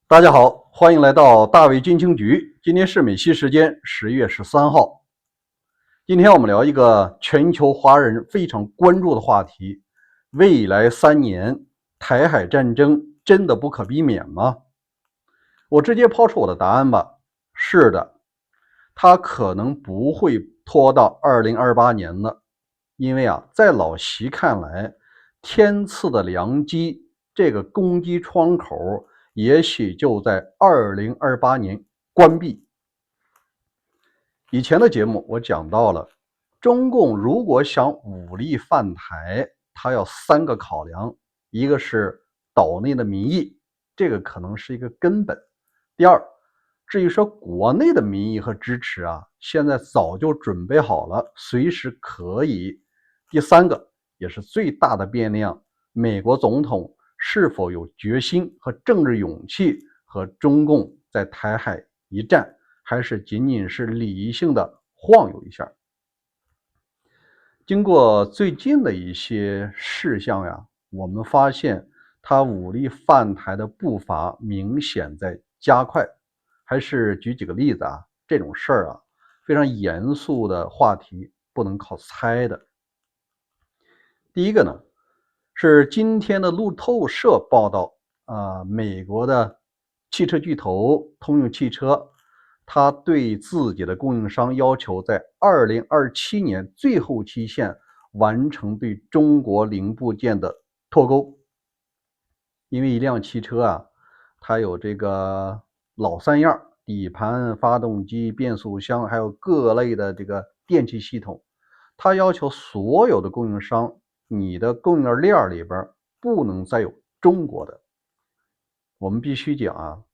大家好，欢迎来到大卫军情局。今天是美西时间10月13号。今天我们聊一个全球华人非常关注的话题：未来3年台海战争真的不可避免吗？我直接抛出我的答案吧。是的，它可能不会拖到2028年了，因为在老习看来，天赐的良机这个攻击窗口也许就在2028年关闭。以前的节目我讲到了，中共如果想武力犯台，它要3个考量，一个是岛内的民意，这个可能是一个根本。第二，至于说国内的民意和支持现在早就准备好了，随时可以。第三个，也是最大的变量，美国总统是否有决心和政治勇气和中共在台海一战，还是仅仅是理性的晃悠一下。经过最近的一些事项我们发现他武力犯台的步伐明显在加快。还是举几个例子这种事儿非常严肃的话题，不能靠猜的。第一个呢，是今天的路透社报道美国的汽车巨头通用汽车，他对自己的供应商要求在2027年最后期限完成对中国零部件的脱钩。因为一辆汽车它有这个老三样，底盘、发动机、变速箱，还有各类的这个电气系统，它要求所有的供应商，你的供应链里边不能再有中国的。我们必须讲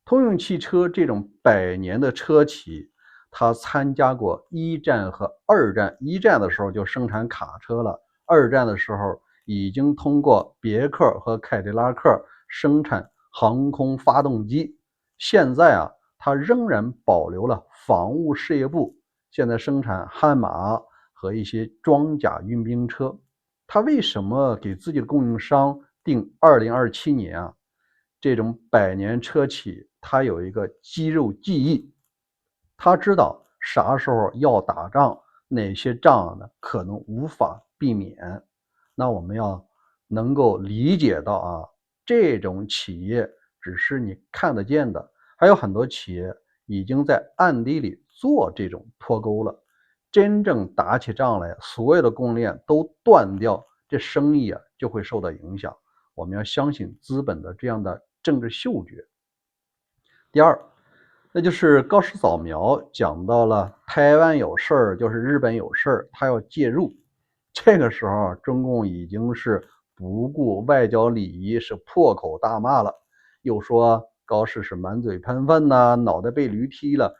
通用汽车这种100年的车企，它参加过一战和二战。一战的时候就生产卡车了，二战的时候已经通过别克和凯迪拉克生产航空发动机。现在它仍然保留了防务事业部，现在生产悍马和一些装甲运兵车。它为什么给自己的供应商定2027年这种100年车企它有一个肌肉记忆，他知道啥时候要打仗，哪些仗呢可能无法避免。那我们要能够理解到这种企业只是你看得见的，还有很多企业已经在暗地里做这种脱钩了。真正打起仗来，所有的供应链都断掉，这生意就会受到影响。我们要相信资本的这样的政治嗅觉。第二，那就是高市早苗讲到了台湾有事儿就是日本有事儿，他要介入。这个时候中共已经是不顾外交礼仪，是破口大骂了，又说高市是满嘴喷粪脑袋被驴踢了。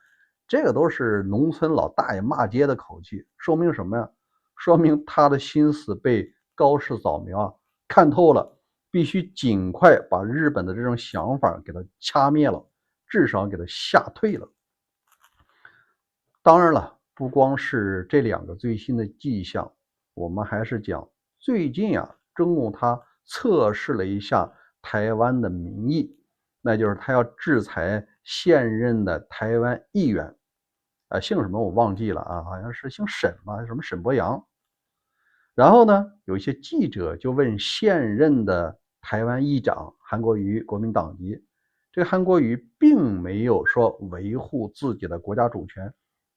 这个都是农村老大爷骂街的口气，说明什么呀？说明他的心思被高市早苗看透了，必须尽快把日本的这种想法给他掐灭了，至少给他吓退了。当然了，不光是这2个最新的迹象，我们还是讲最近中共他测试了一下台湾的民意，那就是他要制裁现任的台湾议员姓什么我忘记了好像是姓沈吧，什么沈伯洋。然后呢，有一些记者就问现任的台湾议长韩国瑜，国民党籍，这个韩国瑜并没有说维护自己的国家主权。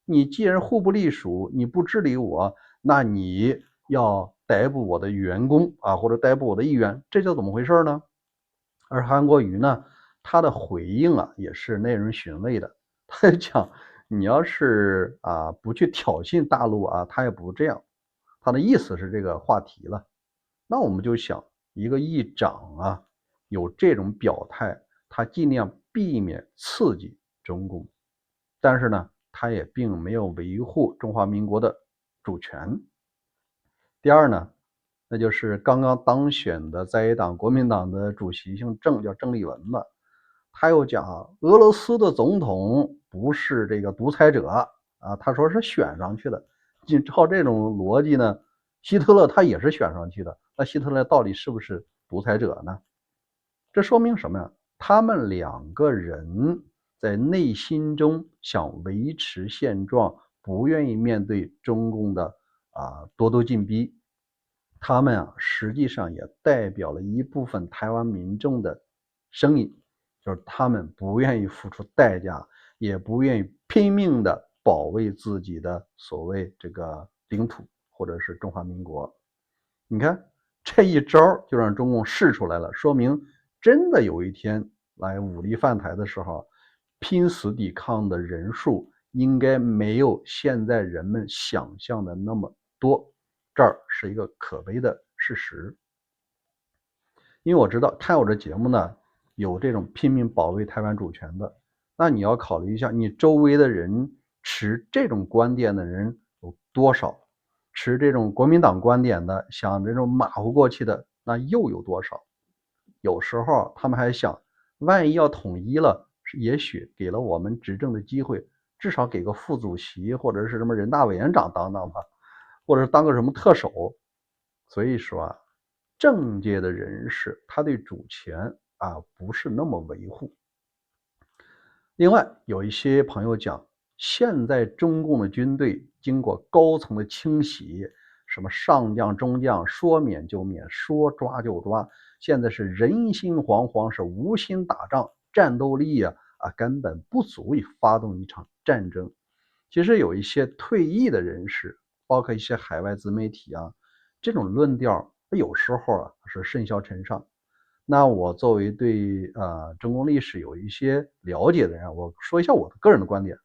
你既然互不隶属，你不治理我，那你要逮捕我的员工或者逮捕我的议员，这叫怎么回事呢？而韩国瑜呢，他的回应也是耐人寻味的。他讲，你要是不去挑衅大陆他也不这样。他的意思是这个话题了。那我们就想，一个议长有这种表态，他尽量避免刺激中共，但是呢，他也并没有维护中华民国的主权。第二呢，那就是刚刚当选的在野党国民党的主席姓郑，叫郑丽文吧，他又讲俄罗斯的总统不是这个独裁者他说是选上去的。照这种逻辑呢，希特勒他也是选上去的，那希特勒到底是不是独裁者呢？这说明什么呀？他们两个人在内心中想维持现状，不愿意面对中共的咄咄进逼。他们实际上也代表了一部分台湾民众的声音，就是他们不愿意付出代价，也不愿意拼命的保卫自己的所谓这个领土或者是中华民国。你看这一招就让中共试出来了，说明真的有一天来武力犯台的时候，拼死抵抗的人数应该没有现在人们想象的那么多，这儿是一个可悲的事实。因为我知道看我这节目呢，有这种拼命保卫台湾主权的，那你要考虑一下，你周围的人持这种观点的人有多少？持这种国民党观点的，想这种马虎过去的，那又有多少？有时候他们还想，万一要统一了，也许给了我们执政的机会，至少给个副主席或者是什么人大委员长当当吧，或者当个什么特首。所以说政界的人士他对主权不是那么维护。另外有一些朋友讲，现在中共的军队经过高层的清洗，什么上将中将说免就免，说抓就抓，现在是人心惶惶，是无心打仗，战斗力根本不足以发动一场战争。其实有一些退役的人士，包括一些海外自媒体这种论调有时候是甚嚣尘上。那我作为对中共历史有一些了解的人，我说一下我的个人的观点。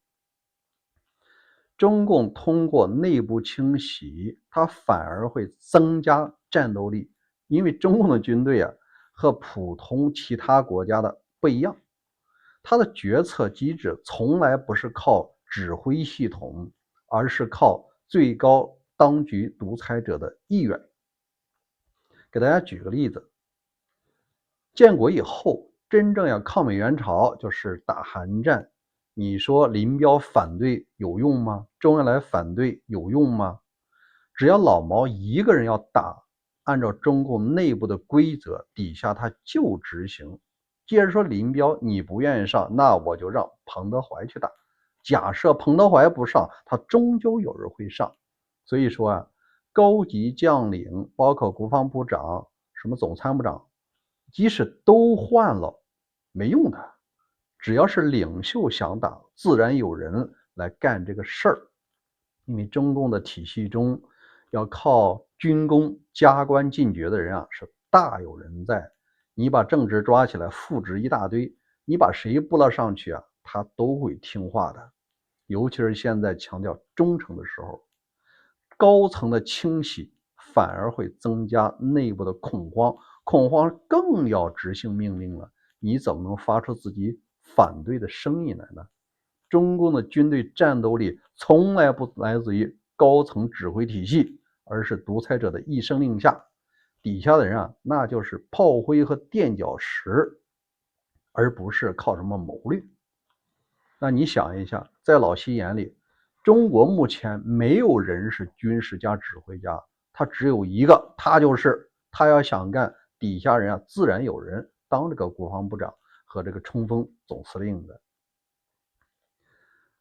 中共通过内部清洗，它反而会增加战斗力，因为中共的军队和普通其他国家的不一样，它的决策机制从来不是靠指挥系统，而是靠最高当局独裁者的意愿。给大家举个例子，建国以后，真正要抗美援朝，就是打韩战。你说林彪反对有用吗？周恩来反对有用吗？只要老毛一个人要打，按照中共内部的规则，底下他就执行。接着说林彪你不愿意上，那我就让彭德怀去打。假设彭德怀不上，他终究有人会上。所以说高级将领，包括国防部长、什么总参谋长，即使都换了，没用的。只要是领袖想打，自然有人来干这个事儿。因为中共的体系中，要靠军功加官进爵的人是大有人在。你把正职抓起来，副职一大堆，你把谁拨了上去他都会听话的。尤其是现在强调忠诚的时候，高层的清洗反而会增加内部的恐慌，恐慌更要执行命令了，你怎么能发出自己反对的声音来呢？中共的军队战斗力从来不来自于高层指挥体系，而是独裁者的一声令下，底下的人那就是炮灰和垫脚石，而不是靠什么谋略。那你想一下，在老习眼里，中国目前没有人是军事家指挥家，他只有一个，他要想干，底下人自然有人当这个国防部长和这个冲锋总司令的。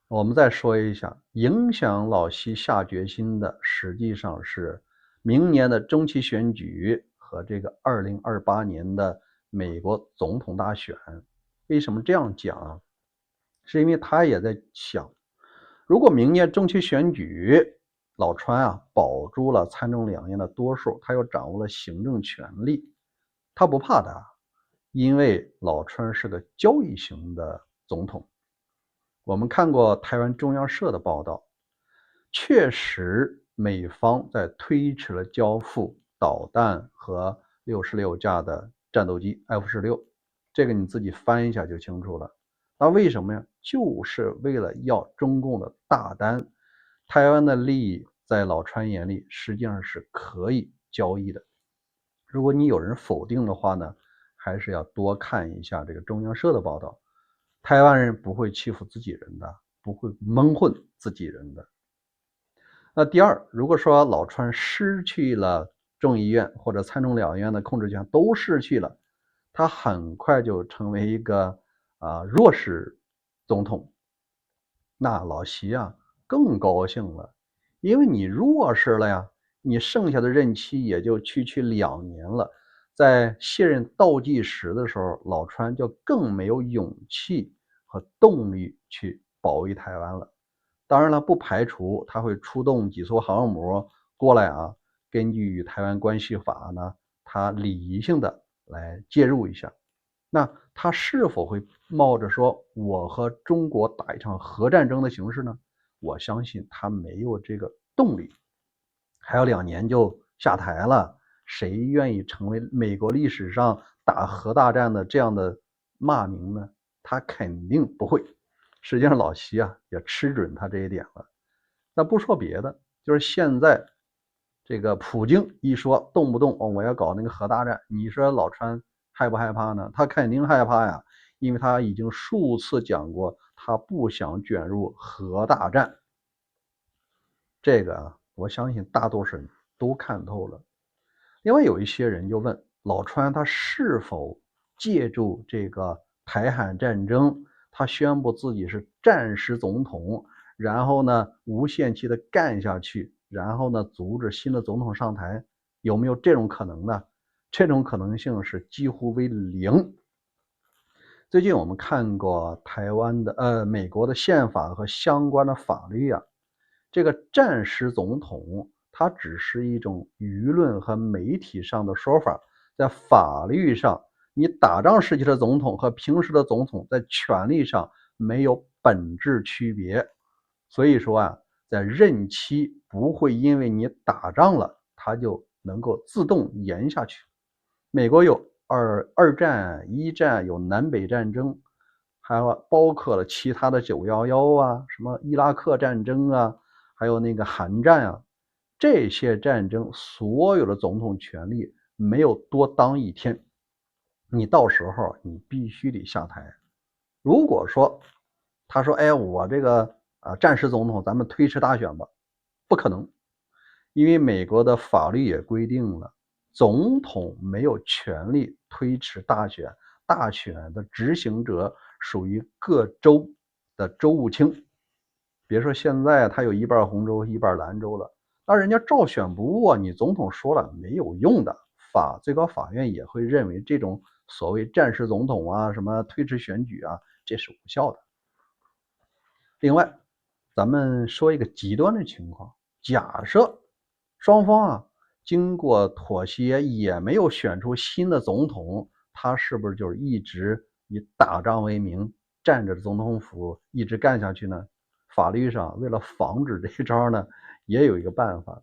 我们再说一下，影响老习下决心的实际上是明年的中期选举和这个2028年的美国总统大选。为什么这样讲是因为他也在想，如果明年中期选举老川保住了参众两院的多数，他又掌握了行政权力，他不怕的，因为老川是个交易型的总统。我们看过台湾中央社的报道，确实美方在推迟了交付导弹和66架的战斗机 F-16，这个你自己翻一下就清楚了。那为什么呀？就是为了要中共的大单。台湾的利益在老川眼里实际上是可以交易的。如果你有人否定的话呢，还是要多看一下这个中央社的报道。台湾人不会欺负自己人的，不会蒙混自己人的。那第二，如果说老川失去了众议院或者参众两院的控制权都失去了，他很快就成为一个弱势总统。那老习啊更高兴了，因为你弱势了呀，你剩下的任期也就区2年了。在卸任倒计时的时候，老川就更没有勇气和动力去保卫台湾了。当然了，不排除他会出动几艘航母过来啊，根据与台湾关系法呢，他礼仪性的来介入一下。那他是否会冒着说我和中国打一场核战争的形式呢？我相信他没有这个动力。还有2年就下台了，谁愿意成为美国历史上打核大战的这样的骂名呢？他肯定不会。实际上老习啊也吃准他这一点了。那不说别的，就是现在这个普京一说动不动我要搞那个核大战，你说老川害不害怕呢？他肯定害怕呀，因为他已经数次讲过，他不想卷入核大战。这个啊，我相信大多数人都看透了。另外有一些人就问老川他是否借助这个台海战争，他宣布自己是战时总统，然后呢无限期的干下去，然后呢阻止新的总统上台，有没有这种可能呢？这种可能性是几乎为零。最近我们看过台湾的美国的宪法和相关的法律啊，这个战时总统它只是一种舆论和媒体上的说法，在法律上，你打仗时期的总统和平时的总统在权力上没有本质区别。所以说啊，在任期不会因为你打仗了，它就能够自动延下去。美国有二战、一战，有南北战争，还包括了其他的911啊，什么伊拉克战争啊，还有那个韩战啊，这些战争所有的总统权力没有多当一天，你到时候你必须得下台。如果说他说，哎，我这个战时总统，咱们推迟大选吧，不可能，因为美国的法律也规定了，总统没有权利推迟大选，大选的执行者属于各州的州务卿。别说现在他有一半红州一半蓝州了，那人家照选不误啊，你总统说了没有用的，最高法院也会认为这种所谓战时总统啊，什么推迟选举啊，这是无效的。另外，咱们说一个极端的情况，假设双方啊经过妥协也没有选出新的总统，他是不是就是一直以打仗为名占着总统府一直干下去呢？法律上为了防止这一招呢，也有一个办法，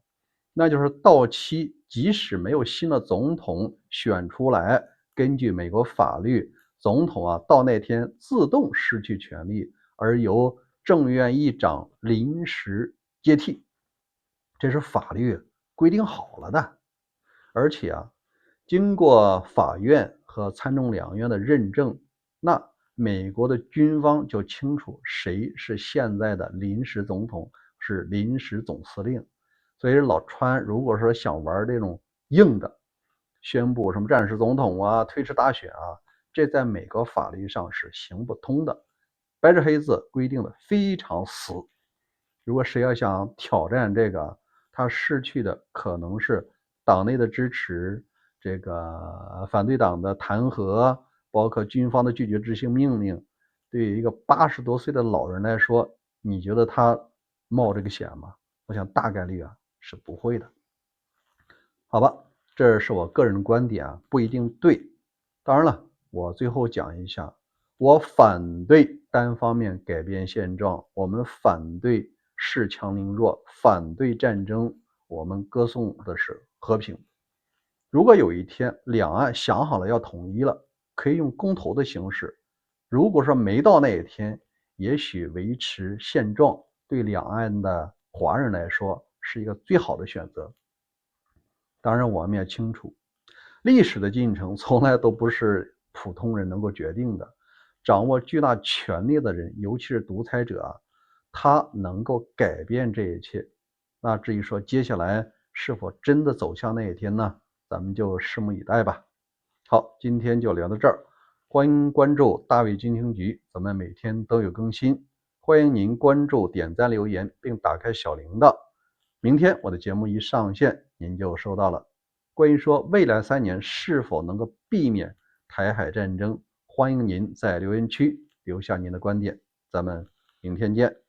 那就是到期即使没有新的总统选出来，根据美国法律，总统啊到那天自动失去权力，而由众院议长临时接替，这是法律规定好了的。而且啊，经过法院和参众两院的认证，那美国的军方就清楚谁是现在的临时总统，是临时总司令。所以老川如果说想玩这种硬的，宣布什么战时总统啊，推迟大选啊，这在美国法律上是行不通的，白纸黑字规定的非常死。如果谁要想挑战这个，他失去的可能是党内的支持，这个反对党的弹劾，包括军方的拒绝执行命令。对于一个80多岁的老人来说，你觉得他冒这个险吗？我想大概率啊是不会的。好吧，这是我个人的观点啊，不一定对。当然了，我最后讲一下，我反对单方面改变现状，我们反对恃强凌弱，反对战争，我们歌颂的是和平。如果有一天两岸想好了要统一了，可以用公投的形式。如果说没到那一天，也许维持现状对两岸的华人来说是一个最好的选择。当然，我们也清楚，历史的进程从来都不是普通人能够决定的。掌握巨大权力的人，尤其是独裁者啊，他能够改变这一切。那至于说接下来是否真的走向那一天呢？咱们就拭目以待吧。好，今天就聊到这儿，欢迎关注大卫军情局，咱们每天都有更新，欢迎您关注、点赞、留言，并打开小铃铛。明天我的节目一上线，您就收到了。关于说未来3年是否能够避免台海战争，欢迎您在留言区留下您的观点，咱们明天见。